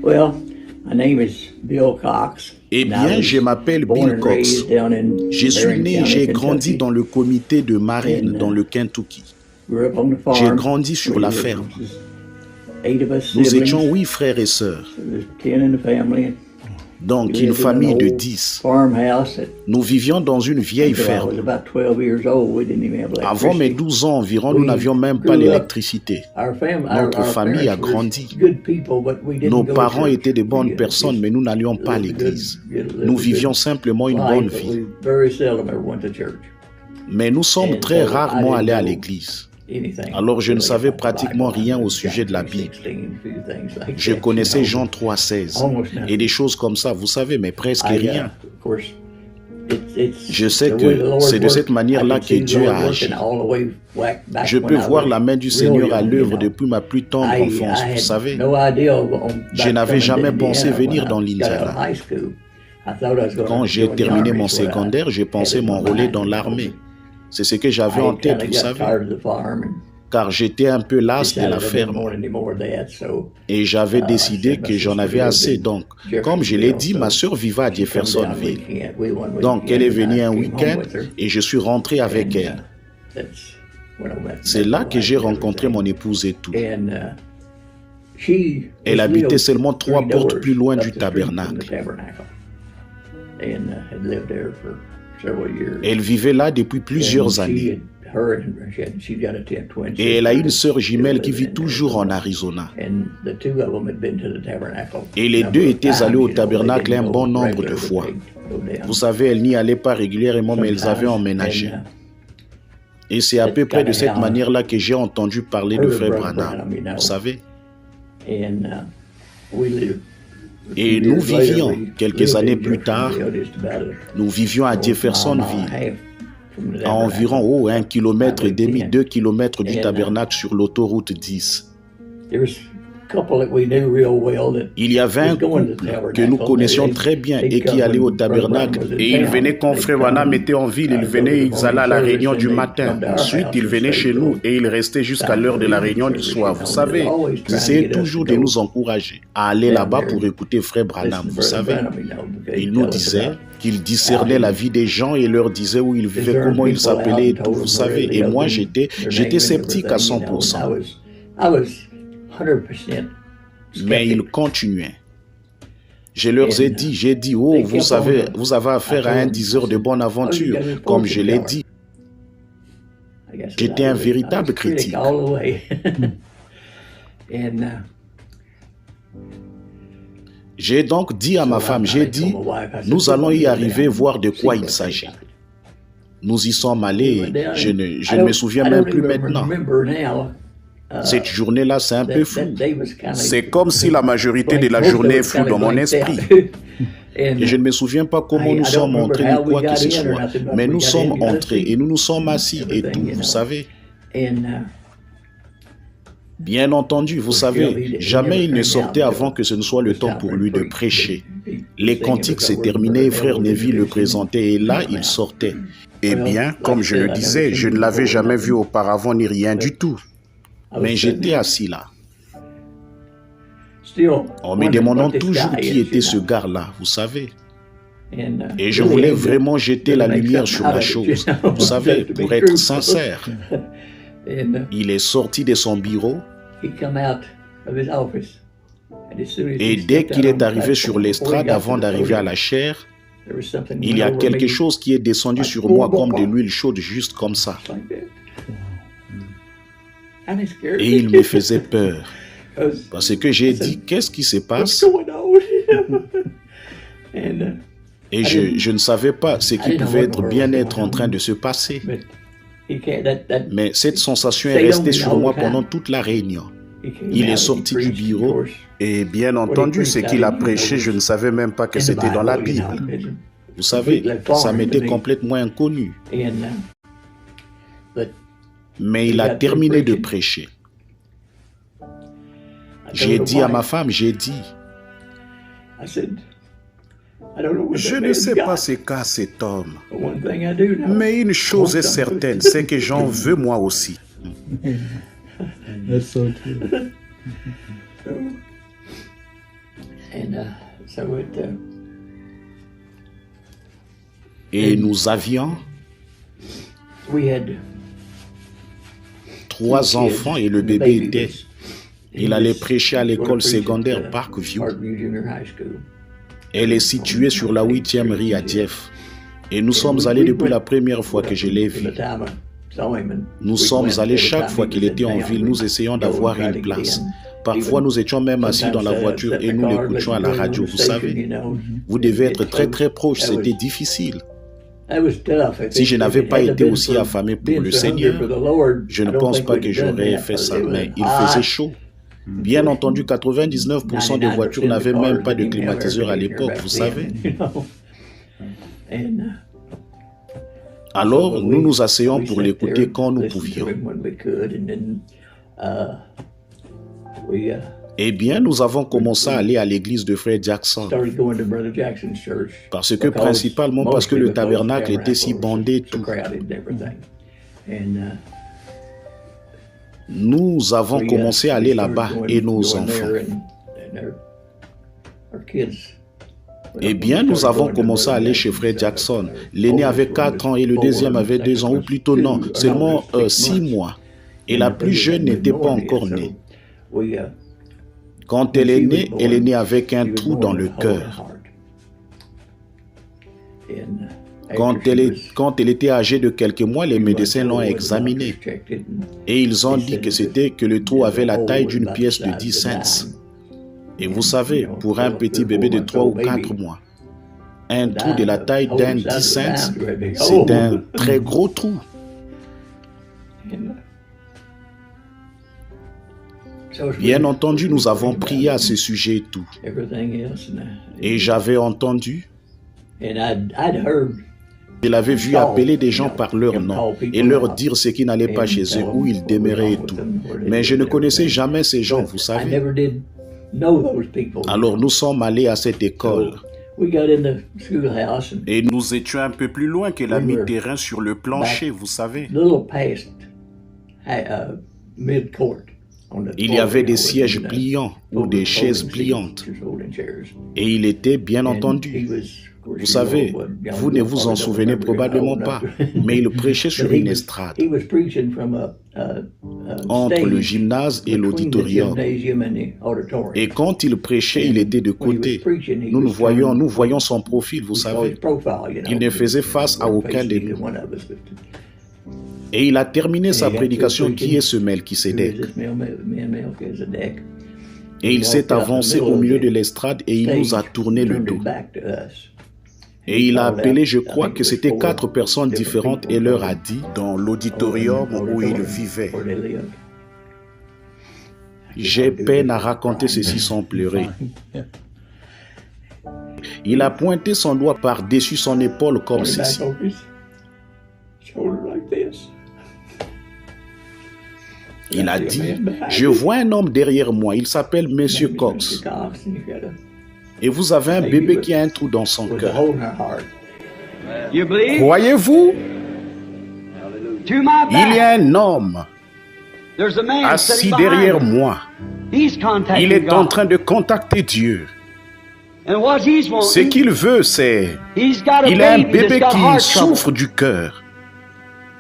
Well, my name is Bill Cox. Eh bien, je m'appelle Bill Cox. Je suis né et j'ai grandi dans le comité de Marine, dans le Kentucky. J'ai grandi sur la ferme. Nous étions 8 frères et sœurs. Donc, une famille de 10. Nous vivions dans une vieille ferme. Avant mes 12 ans environ, nous n'avions même pas l'électricité. Notre famille a grandi. Nos parents étaient de bonnes personnes, mais nous n'allions pas à l'église. Nous vivions simplement une bonne vie. Mais nous sommes très rarement allés à l'église. Alors je ne savais pratiquement rien au sujet de la Bible. Je connaissais Jean 3,16 et des choses comme ça, vous savez, mais presque rien. Je sais que c'est de cette manière-là que Dieu a agi. Je peux voir la main du Seigneur à l'œuvre depuis ma plus tendre enfance, vous savez. Je n'avais jamais pensé venir dans l'Indiana. Quand j'ai terminé mon secondaire, j'ai pensé m'enrôler dans l'armée. C'est ce que j'avais en tête, vous savez, car j'étais un peu las de la ferme et j'avais décidé que j'en avais assez. Donc, comme je l'ai dit, ma sœur vivait à Jeffersonville. Donc, elle est venue un week-end et je suis rentré avec elle. C'est là que j'ai rencontré mon épouse et tout. Elle habitait seulement 3 portes plus loin du tabernacle. Elle vivait là depuis plusieurs années. Et elle a une sœur jumelle qui vit toujours en Arizona. Et les deux étaient allés au tabernacle un bon nombre de fois. Vous savez, elles n'y allaient pas régulièrement, mais elles avaient emménagé. Et c'est à peu près de cette manière-là que j'ai entendu parler de Frère Branham. Vous savez. Et nous vivions, quelques années plus tard, nous vivions à Jeffersonville, à environ 1,5 km, 2 km du tabernacle sur l'autoroute 10. Il y avait un couple que nous connaissions très bien et qui allait au tabernacle. Et ils venaient quand Frère Branham était en ville, ils allaient à la réunion du matin. Ensuite, ils venaient chez nous et ils restaient jusqu'à l'heure de la réunion du soir. Vous savez, ils essayaient toujours de nous encourager à aller là-bas pour écouter Frère Branham. Vous savez, il nous disait qu'il discernait la vie des gens et leur disait où ils vivaient, comment ils s'appelaient et tout. Vous savez, et moi, j'étais sceptique à 100%. Mais ils continuaient. Je leur ai dit, oh, vous avez affaire à un diseur de bonne aventure, comme je l'ai dit. J'étais un véritable critique. J'ai donc dit à ma femme, nous allons y arriver, voir de quoi il s'agit. Nous y sommes allés, je ne me souviens même plus maintenant. Cette journée-là, c'est un peu flou. C'est comme si la majorité de la journée est floue dans mon esprit. Et je ne me souviens pas comment nous sommes entrés ni quoi que ce soit. Mais nous sommes entrés et nous nous sommes assis et tout, vous savez. Bien entendu, vous savez, jamais il ne sortait avant que ce ne soit le temps pour lui de prêcher. Les cantiques s'est terminé et Frère Neville le présentait et là, il sortait. Eh bien, comme je le disais, je ne l'avais jamais vu auparavant ni rien du tout. Mais j'étais assis là. En me demandant toujours qui était ce gars-là, vous savez. Et je voulais vraiment jeter la lumière sur la chose, vous savez, pour être sincère. Il est sorti de son bureau et dès qu'il est arrivé sur l'estrade, avant d'arriver à la chaire, il y a quelque chose qui est descendu sur moi comme de l'huile chaude, juste comme ça. Et il me faisait peur. Parce que j'ai dit, qu'est-ce qui se passe? Et je ne savais pas ce qui pouvait bien être en train de se passer. Mais cette sensation est restée sur moi pendant toute la réunion. Il est sorti du bureau et bien entendu, ce qu'il a prêché, je ne savais même pas que c'était dans la Bible. Vous savez, ça m'était complètement inconnu. Mais il a terminé de prêcher. J'ai dit à ma femme, je ne sais pas ce qu'a cet homme, mais une chose est certaine, c'est que j'en veux moi aussi. Et nous avions 3 enfants et le bébé était. Il allait prêcher à l'école secondaire Parkview. Elle est située sur la 8e rue à Dieppe. Et nous sommes allés depuis la première fois que je l'ai vu. Nous sommes allés chaque fois qu'il était en ville, nous essayons d'avoir une place. Parfois, nous étions même assis dans la voiture et nous l'écoutions à la radio. Vous savez, vous devez être très très proche, c'était difficile. Si je n'avais pas été aussi affamé pour le Seigneur, je ne pense pas que j'aurais fait ça, mais il faisait chaud. Bien entendu, 99% des voitures n'avaient même pas de climatiseur à l'époque, vous savez. Alors, nous nous asseyons pour l'écouter quand nous pouvions. Eh bien, nous avons commencé à aller à l'église de Frère Jackson. Principalement parce que le tabernacle était si bondé et tout. Nous avons commencé à aller là-bas et nos enfants. Eh bien, nous avons commencé à aller chez Frère Jackson. L'aîné avait 4 ans et le deuxième avait 2 ans, ou plutôt non, seulement 6 mois. Et la plus jeune n'était pas encore née. Quand elle est née avec un trou dans le cœur. Quand elle était âgée de quelques mois, les médecins l'ont examinée. Et ils ont dit que le trou avait la taille d'une pièce de 10 cents. Et vous savez, pour un petit bébé de 3 ou 4 mois, un trou de la taille d'un 10 cents, c'est un très gros trou. Bien entendu, nous avons prié à ce sujet et tout. Et j'avais entendu, je l'avais vu appeler des gens par leur nom et leur dire ce qui n'allait pas chez eux, où ils demeuraient et tout. Mais je ne connaissais jamais ces gens, vous savez. Alors nous sommes allés à cette école. Et nous étions un peu plus loin que la mi-terrain sur le plancher, vous savez. Il y avait des sièges pliants ou des chaises pliantes. Et il était bien entendu. Vous savez, vous ne vous en souvenez probablement pas, mais il prêchait sur une estrade entre le gymnase et l'auditorium. Et quand il prêchait, il était de côté. Nous voyons son profil, vous savez. Il ne faisait face à aucun de nous. Et il a terminé sa prédication qui est ce Melchisédek. Et il s'est avancé au milieu de l'estrade et il nous a tourné le dos. Et il a appelé, je crois que c'était 4 personnes différentes et leur a dit, dans l'auditorium où ils vivaient. J'ai peine à raconter ceci sans pleurer. Il a pointé son doigt par-dessus son épaule comme ceci. Il a dit, je vois un homme derrière moi, il s'appelle Monsieur Cox. Et vous avez un bébé qui a un trou dans son cœur. Croyez-vous? Il y a un homme assis derrière moi. Il est en train de contacter Dieu. Ce qu'il veut, c'est... Il a un bébé qui souffre du cœur.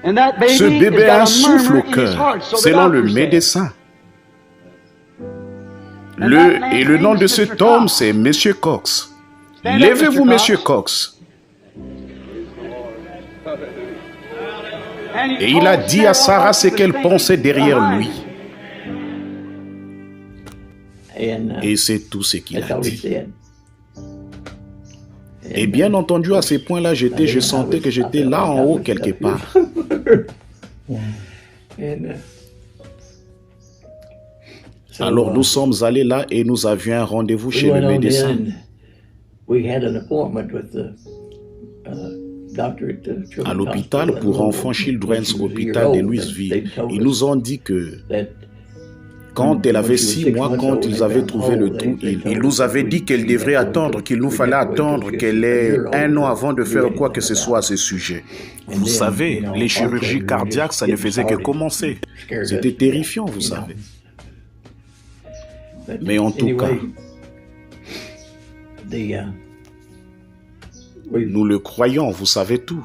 Ce bébé a un souffle au cœur, selon le médecin. Et le nom de cet homme, c'est Monsieur Cox. Levez-vous, Monsieur Cox. Et il a dit à Sarah ce qu'elle pensait derrière lui. Et c'est tout ce qu'il a dit. Et bien entendu, à ce point-là, je sentais que j'étais là en haut quelque part. Alors nous sommes allés là et nous avions un rendez-vous chez le médecin. À l'hôpital pour enfants Children's Hospital de Louisville. Ils nous ont dit que quand elle avait 6 mois, quand ils avaient trouvé le trou, ils nous avaient dit qu'elle devrait attendre, qu'il nous fallait attendre qu'elle ait 1 an avant de faire quoi que ce soit à ce sujet. Vous savez, les chirurgies cardiaques, ça ne faisait que commencer. C'était terrifiant, vous savez. Mais en tout cas, Nous le croyons, vous savez tout.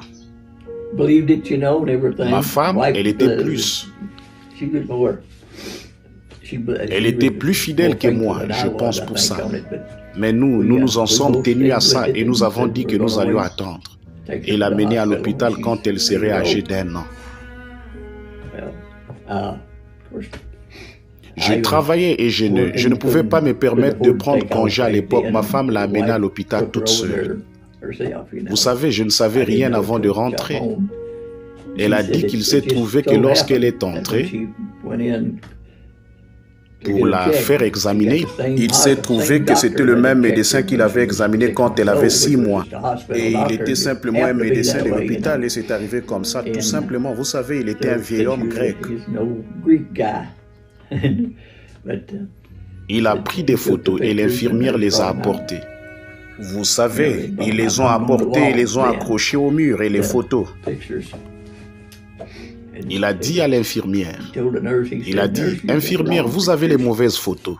Ma femme, elle était plus. Elle était plus fidèle que moi, je pense pour ça. Mais nous en sommes tenus à ça et nous avons dit que nous allions attendre et l'amener à l'hôpital quand elle serait âgée d'1 an. Je travaillais et je ne pouvais pas me permettre de prendre congé à l'époque. Ma femme l'a amenée à l'hôpital toute seule. Vous savez, je ne savais rien avant de rentrer. Elle a dit qu'il s'est trouvé que lorsqu'elle est entrée, pour la faire examiner, il s'est trouvé que c'était le même médecin qui l'avait examinée quand elle avait 6 mois. Et il était simplement un médecin de l'hôpital et c'est arrivé comme ça, tout simplement. Vous savez, il était un vieil homme grec. Il a pris des photos et l'infirmière les a apportées. Vous savez, ils les ont apportées et les ont accrochées au mur et les photos. Il a dit à l'infirmière, infirmière, vous avez les mauvaises photos.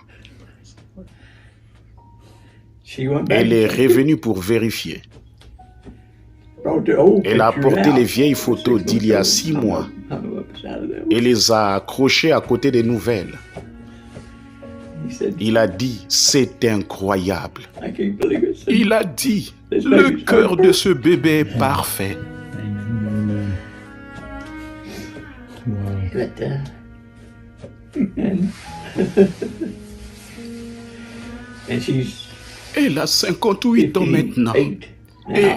Elle est revenue pour vérifier. Elle a apporté les vieilles photos d'il y a 6 mois et les a accrochées à côté des nouvelles. Il a dit, c'est incroyable. Il a dit, le cœur de ce bébé est parfait. Elle a 58 ans maintenant et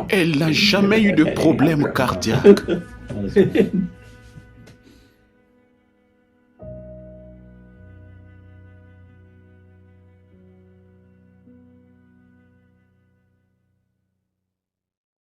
elle n'a jamais eu de problème cardiaque.